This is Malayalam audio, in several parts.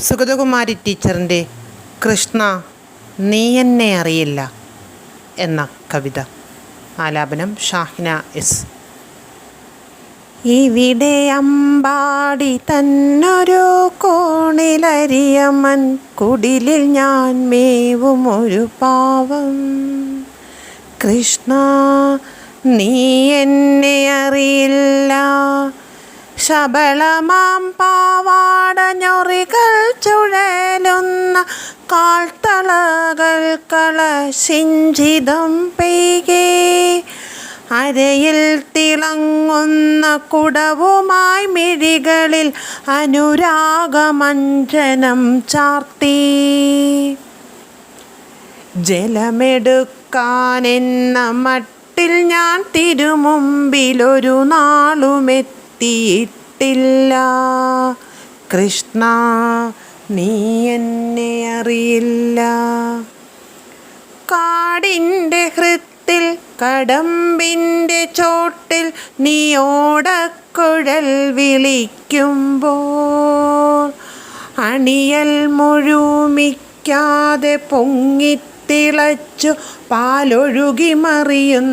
സുഗതകുമാരി ടീച്ചറിൻ്റെ കൃഷ്ണ നീ എന്നെ അറിയില്ല എന്ന കവിത. ആലാപനം ഷാഹിന എസ്. ഇവിടെ അമ്പാടി തന്നൊരു കോണിലരിയമൻ കുടിലിൽ ഞാൻ മേവും ഒരു പാവം. കൃഷ്ണ നീ എന്നെ അറിയില്ല. ശബളമാം പാവാട ഞൊറികൾ ചുഴലുന്ന കാൽത്തളകൾ കളശിഞ്ചിതം പെയ്കെ അരയിൽ തിളങ്ങുന്ന കുടവുമായി മിഴികളിൽ അനുരാഗമഞ്ജനം ചാർത്തി. ജലമെടുക്കാനെന്ന മട്ടിൽ ഞാൻ തിരുമുമ്പിലൊരു നാളുമെത്തിയിട്ടില്ല. കൃഷ്ണ നീ എന്നെ അറിയില്ല. കാടിൻ്റെ ഹൃത്തിൽ കടമ്പിൻ്റെ ചോട്ടിൽ നീ ഓടക്കുഴൽ വിളിക്കുമ്പോൾ അണിയൽ മുഴുമിക്കാതെ പൊങ്ങിത്തിളച്ചു പാലൊഴുകി മറിയുന്നതോർക്കാതെ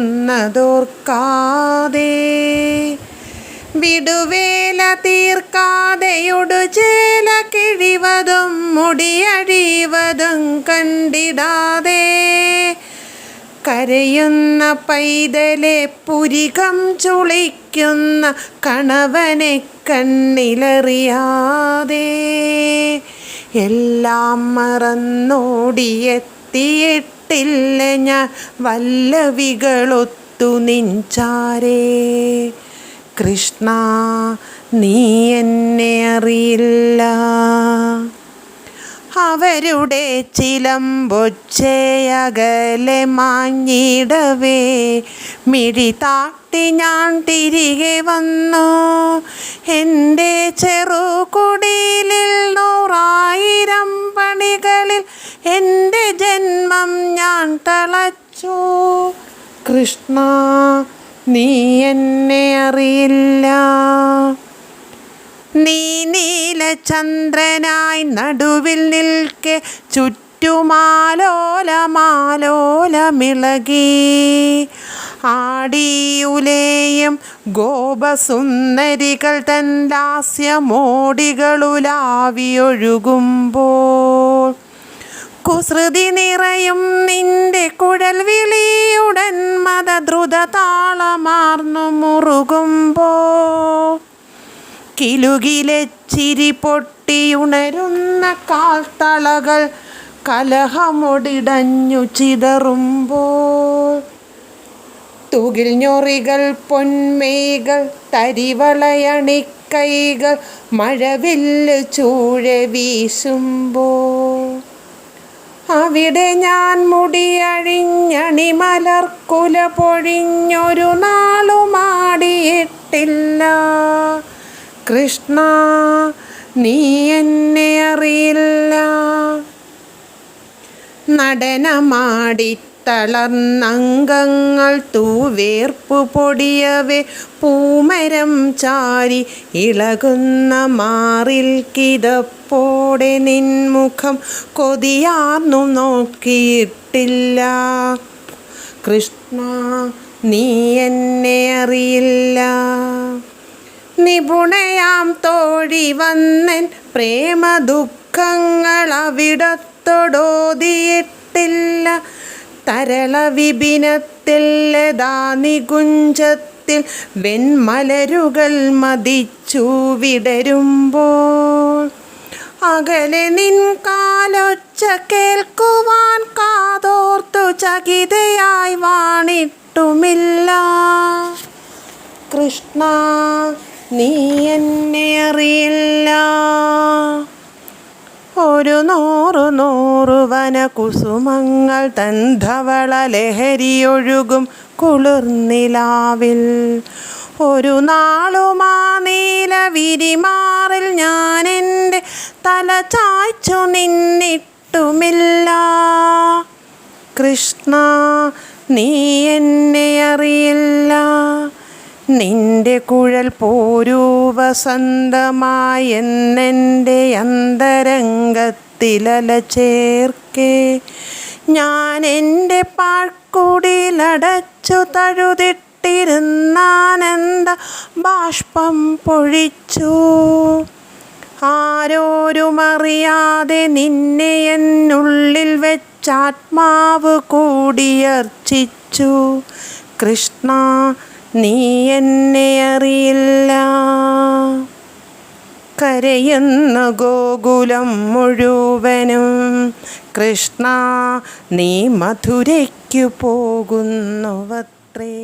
വിടുവേല തീർക്കാതെയൊടു ചേല കിഴിവതും മുടിയഴിവതും കണ്ടിടാതെ കരയുന്ന പൈതലെ പുരികം ചുളിക്കുന്ന കണവനെ കണ്ണിലറിയാതെ എല്ലാം മറന്നോടിയെത്തിയിട്ടില്ല ഞാൻ വല്ലവികളൊത്തു നിൻചാരേ. കൃഷ്ണ നീ എന്നെ അറിയില്ല. അവരുടെ ചിലമ്പൊച്ചയകലെ മാഞ്ഞിടവേ മിഴി താട്ടി ഞാൻ തിരികെ വന്നു. എൻ്റെ ചെറുകുടിലിൽ 100,000 പണികളിൽ എൻ്റെ ജന്മം ഞാൻ തളച്ചു. കൃഷ്ണ നീ എന്നെ അറിയില്ല. നീ നീലചന്ദ്രനായി നടുവിൽ നിൽക്കെ ചുറ്റുമാലോലമാലോലമിളകി ആടിയുലേയും ഗോപസുന്ദരികൾ തൻ ലാസ്യമോടികളുലാവിയൊഴുകുമ്പോൾ കുസൃതി നിറയും നിന്റെ കുഴൽ വിളിയുടൻ മതദ്രുതതാളമാർന്നു മുറുകുമ്പോൾ കിലുകിലെ ചിരി പൊട്ടിയുണരുന്ന കാൽത്തളകൾ കലഹമൊടിടഞ്ഞു ചിതറുമ്പോൾ തുകിൽ ഞൊറികൾ പൊന്മേകൾ തരിവളയണിക്കൈകൾ മഴവില്ല് ചൂഴ വീശുമ്പോൾ അവിടെ ഞാൻ മുടിയഴിഞ്ഞണിമലർക്കുല പൊഴിഞ്ഞൊരു നാളുമാടിയിട്ടില്ല. കൃഷ്ണ നീ എന്നെ അറിയില്ല. നടനമാടി തളർന്നംഗങ്ങൾ തൂവേർപ്പു പൊടിയവേ പൂമരം ചാരി ഇളകുന്ന മാറിൽ കിതപ്പോടെ നിൻമുഖം കൊതിയാർന്നു നോക്കിയിട്ടില്ല. കൃഷ്ണ നീ എന്നെ അറിയില്ല. നിപുണയാം തോഴി വന്നൻ പ്രേമ ദുഃഖങ്ങൾ അവിടത്തൊടോതിയിട്ടില്ല. തരള വിപിനത്തിൽ ലതാ നികുഞ്ചത്തിൽ വെൺമലരുകൾ മതിച്ചു വിടരുമ്പോൾ അകലെ നിൻ കാലൊച്ച കേൾക്കുവാൻ കാതോർത്തു ചകിതയായി വാണിട്ടുമില്ല. കൃഷ്ണ നീ എന്നെ അറിയില്ല. ഒരു 100 വനകുസുമങ്ങൾ തൻ ധവള ലഹരിയൊഴുകും കുളിർനിലാവിൽ ഒരു നാളുമാ നീല വിരിമാറിൽ ഞാൻ എൻ്റെ തല ചായ്ച്ചു നിന്നിട്ടുമില്ല. കൃഷ്ണ നീ എന്നെ അറിയില്ല. നിന്റെ കുഴൽ പോരൂ വസന്തമായി എന്നെൻ്റെ അന്തരംഗത്തിലല ചേർക്കേ. ഞാൻ എൻ്റെ പാഴ്ക്കുടിലടച്ചു തഴുതിട്ടിരുന്നാനന്ദ ബാഷ്പം പൊഴിച്ചു. ആരോരുമറിയാതെ നിന്നെ എന്നുള്ളിൽ വെച്ചാത്മാവ് കൂടിയർച്ചിച്ചു. കൃഷ്ണ, നീ എന്നെ അറിയില്ല. കരയുന്ന ഗോകുലം മുഴുവനും കൃഷ്ണ, നീ മധുരയ്ക്കു പോകുന്നുവത്രേ.